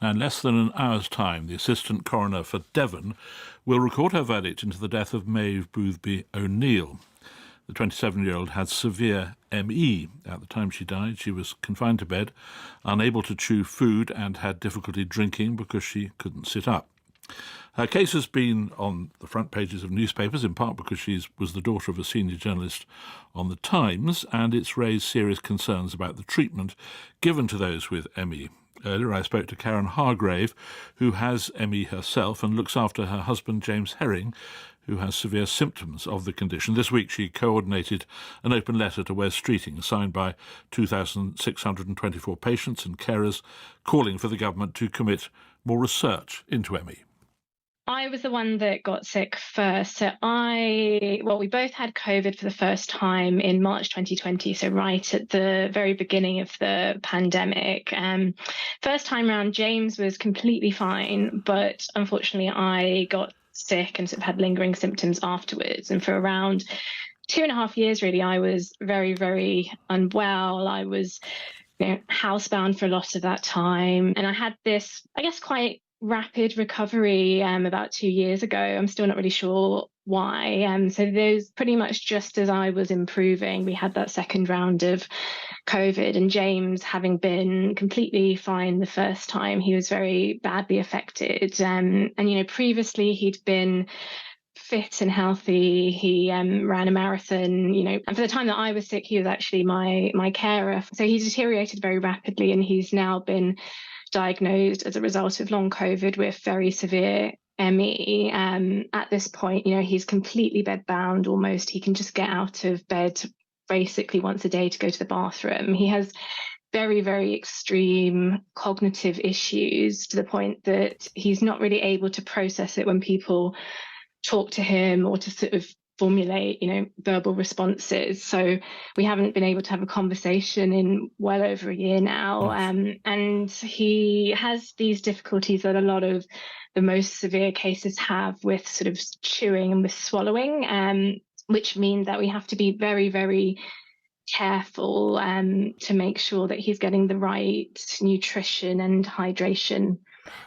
Now, in less than an hour's time, the Assistant Coroner for Devon will record her verdict into the death of Maeve Boothby O'Neill. The 27-year-old had severe ME. At the time she died, she was confined to bed, unable to chew food, and had difficulty drinking because she couldn't sit up. Her case has been on the front pages of newspapers, in part because she was the daughter of a senior journalist on The Times, and it's raised serious concerns about the treatment given to those with ME. Earlier I spoke to Karen Hargrave, who has ME herself and looks after her husband James Herring, who has severe symptoms of the condition. This week she coordinated an open letter to Wes Streeting, signed by 2,624 patients and carers, calling for the government to commit more research into ME. I was the one that got sick first. So we both had COVID for the first time in March 2020, so right at the very beginning of the pandemic. First time round, James was completely fine, but unfortunately I got sick and sort of had lingering symptoms afterwards. And for around 2.5 years, really, I was very, very unwell. I was housebound for a lot of that time. And I had this, I guess, quite rapid recovery about 2 years ago. I'm still not really sure why. So those pretty much just as I was improving, we had that second round of COVID, and James, having been completely fine the first time, he was very badly affected. And previously he'd been fit and healthy. He ran a marathon, and for the time that I was sick, he was actually my carer. So he deteriorated very rapidly, and he's now been diagnosed as a result of long COVID with very severe ME. At this point, he's completely bedbound almost. He can just get out of bed basically once a day to go to the bathroom. He has very, very extreme cognitive issues to the point that he's not really able to process it when people talk to him or to sort of formulate, verbal responses. So we haven't been able to have a conversation in well over a year now. And he has these difficulties that a lot of the most severe cases have with sort of chewing and with swallowing, which means that we have to be very, very careful to make sure that he's getting the right nutrition and hydration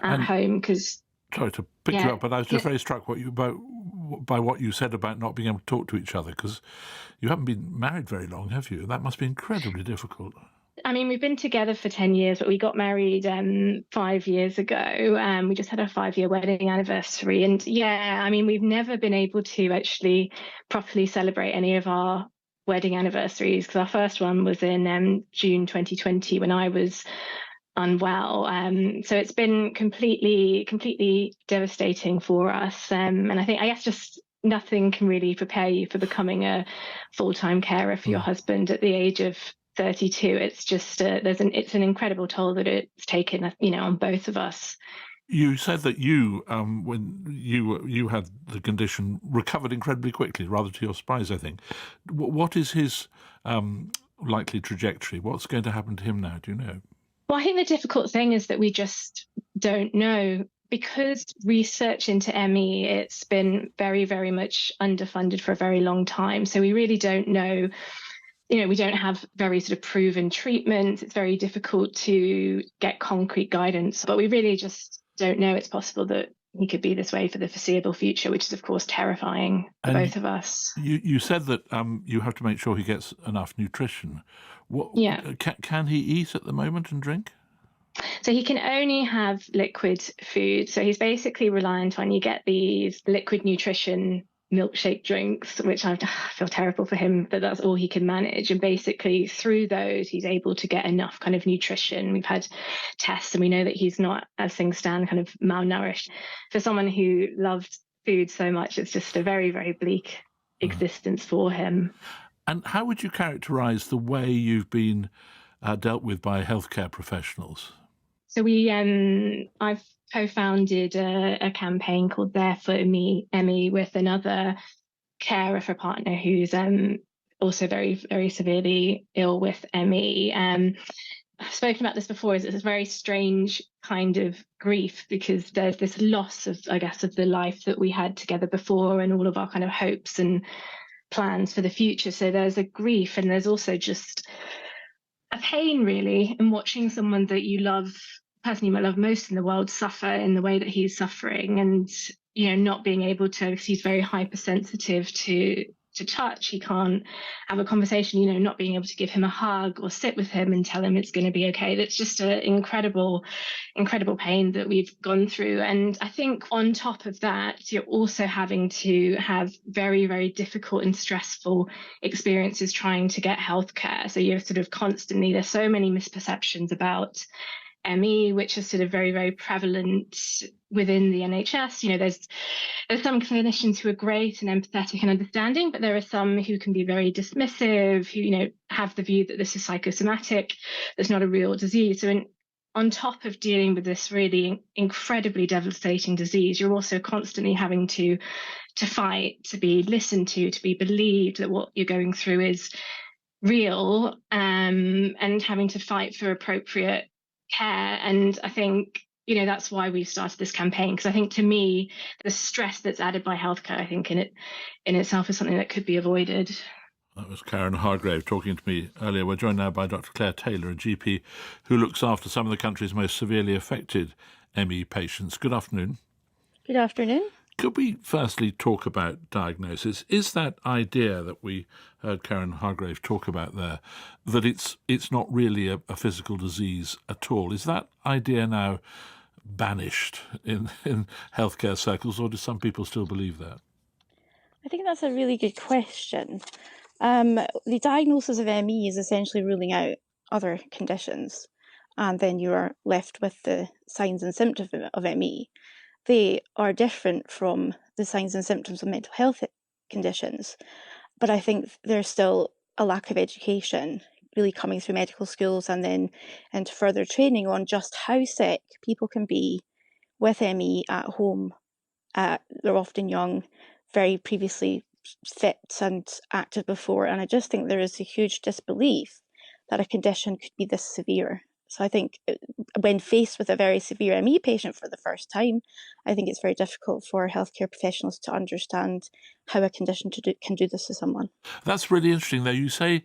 at home. Because sorry to pick you up, but I was just very struck by what you said about not being able to talk to each other, because you haven't been married very long, have you? That must be incredibly difficult. I mean, we've been together for 10 years, but we got married 5 years ago. We just had our 5-year wedding anniversary. And we've never been able to actually properly celebrate any of our wedding anniversaries, because our first one was in June 2020 when I was unwell. So it's been completely devastating for us. And I guess just nothing can really prepare you for becoming a full-time carer for your husband at the age of 32. It's just it's an incredible toll that it's taken, on both of us. You said that you, when you had the condition, recovered incredibly quickly, rather to your surprise, I think. What is his likely trajectory? What's going to happen to him now? Do you know? Well, I think the difficult thing is that we just don't know, because research into ME, it's been very, very much underfunded for a very long time. So we really don't know. We don't have very sort of proven treatments. It's very difficult to get concrete guidance, but we really just don't know. It's possible that he could be this way for the foreseeable future, which is, of course, terrifying for both of us. You said that you have to make sure he gets enough nutrition. Can he eat at the moment and drink? So he can only have liquid food. So he's basically reliant on, you get these liquid nutrition milkshake drinks, which I feel terrible for him, but that's all he can manage. And basically through those, he's able to get enough kind of nutrition. We've had tests and we know that he's not, as things stand, kind of malnourished. For someone who loved food so much, it's just a very, very bleak existence for him. And how would you characterise the way you've been dealt with by healthcare professionals? So I've co-founded a campaign called There for Me, ME, with another carer for a partner who's also very, very severely ill with ME. I've spoken about this before. It's a very strange kind of grief, because there's this loss of, I guess, of the life that we had together before and all of our kind of hopes and plans for the future. So there's a grief, and there's also just a pain, really, in watching someone that you love person you might love most in the world suffer in the way that he's suffering, and not being able to, because he's very hypersensitive to touch. He can't have a conversation, not being able to give him a hug or sit with him and tell him it's going to be okay. That's just an incredible pain that we've gone through. And I think on top of that, you're also having to have very, very difficult and stressful experiences trying to get healthcare. So you're sort of constantly, there's so many misperceptions about ME, which is sort of very, very prevalent within the NHS. There's some clinicians who are great and empathetic and understanding, but there are some who can be very dismissive, who, have the view that this is psychosomatic, there's not a real disease. So on top of dealing with this really incredibly devastating disease, you're also constantly having to fight, to be listened to be believed that what you're going through is real, and having to fight for appropriate care. And I think that's why we've started this campaign, because I think, to me, the stress that's added by healthcare, I think in itself is something that could be avoided. That was Karen Hargrave talking to me earlier. We're joined now by Dr. Claire Taylor, a GP who looks after some of the country's most severely affected ME patients. Good afternoon. Good afternoon. Could we firstly talk about diagnosis? Is that idea that we heard Karen Hargrave talk about there, that it's not really a physical disease at all, is that idea now banished in healthcare circles, or do some people still believe that? I think that's a really good question. The diagnosis of ME is essentially ruling out other conditions, and then you are left with the signs and symptoms of ME. They are different from the signs and symptoms of mental health conditions, but I think there's still a lack of education really coming through medical schools and then into further training on just how sick people can be with ME at home. They're often young, very previously fit and active before, and I just think there is a huge disbelief that a condition could be this severe. So I think when faced with a very severe ME patient for the first time, I think it's very difficult for healthcare professionals to understand how a condition can do this to someone. That's really interesting, though. You say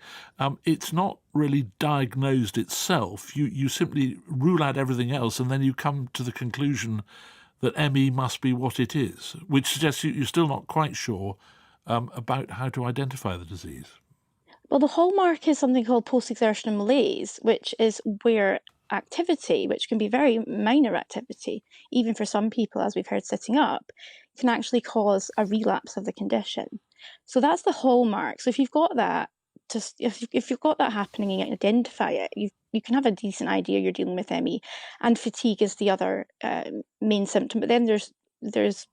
it's not really diagnosed itself. You simply rule out everything else, and then you come to the conclusion that ME must be what it is, which suggests you're still not quite sure about how to identify the disease. Well, the hallmark is something called post-exertional malaise, which is where activity, which can be very minor activity, even for some people, as we've heard sitting up, can actually cause a relapse of the condition. So that's the hallmark. So if you've got that, if you've got that happening and you identify it, you can have a decent idea you're dealing with ME. And fatigue is the other main symptom. But then there's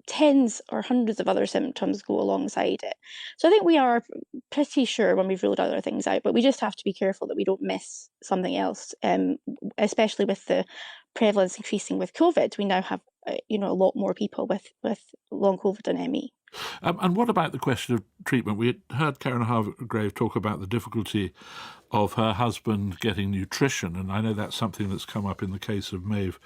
tens or hundreds of other symptoms go alongside it. So I think we are pretty sure when we've ruled other things out, but we just have to be careful that we don't miss something else, especially with the prevalence increasing with COVID. We now have a lot more people with long COVID and ME. And what about the question of treatment? We had heard Karen Hargrave talk about the difficulty of her husband getting nutrition, and I know that's something that's come up in the case of Maeve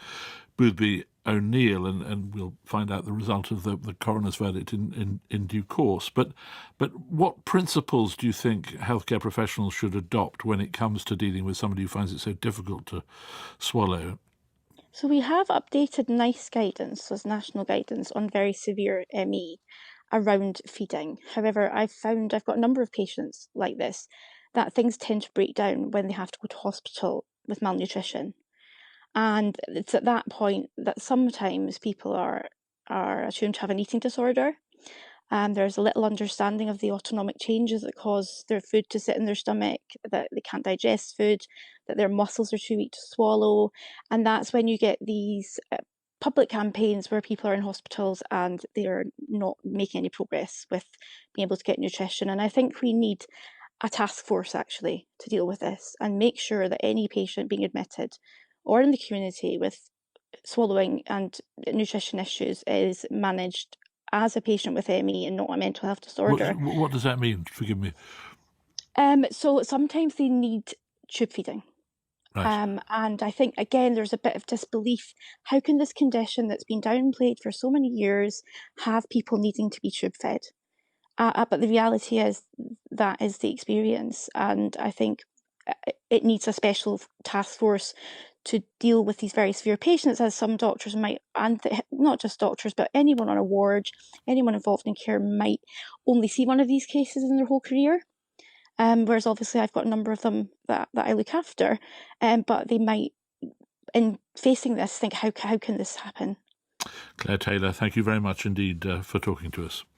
Boothby O'Neill, and we'll find out the result of the coroner's verdict in due course. But what principles do you think healthcare professionals should adopt when it comes to dealing with somebody who finds it so difficult to swallow? So we have updated NICE guidance, so it's national guidance on very severe ME around feeding. However, I've got a number of patients like this, that things tend to break down when they have to go to hospital with malnutrition. And it's at that point that sometimes people are assumed to have an eating disorder. There's a little understanding of the autonomic changes that cause their food to sit in their stomach, that they can't digest food, that their muscles are too weak to swallow. And that's when you get these public campaigns where people are in hospitals and they're not making any progress with being able to get nutrition. And I think we need a task force actually to deal with this and make sure that any patient being admitted or in the community with swallowing and nutrition issues is managed as a patient with ME and not a mental health disorder. What does that mean? Forgive me. So sometimes they need tube feeding. Right. And I think, again, there's a bit of disbelief. How can this condition that's been downplayed for so many years have people needing to be tube fed? But the reality is that is the experience. And I think it needs a special task force to deal with these very severe patients, as some doctors might, and not just doctors, but anyone on a ward, anyone involved in care might only see one of these cases in their whole career. Whereas obviously I've got a number of them that I look after, but they might, in facing this, think, how can this happen? Claire Taylor, thank you very much indeed for talking to us.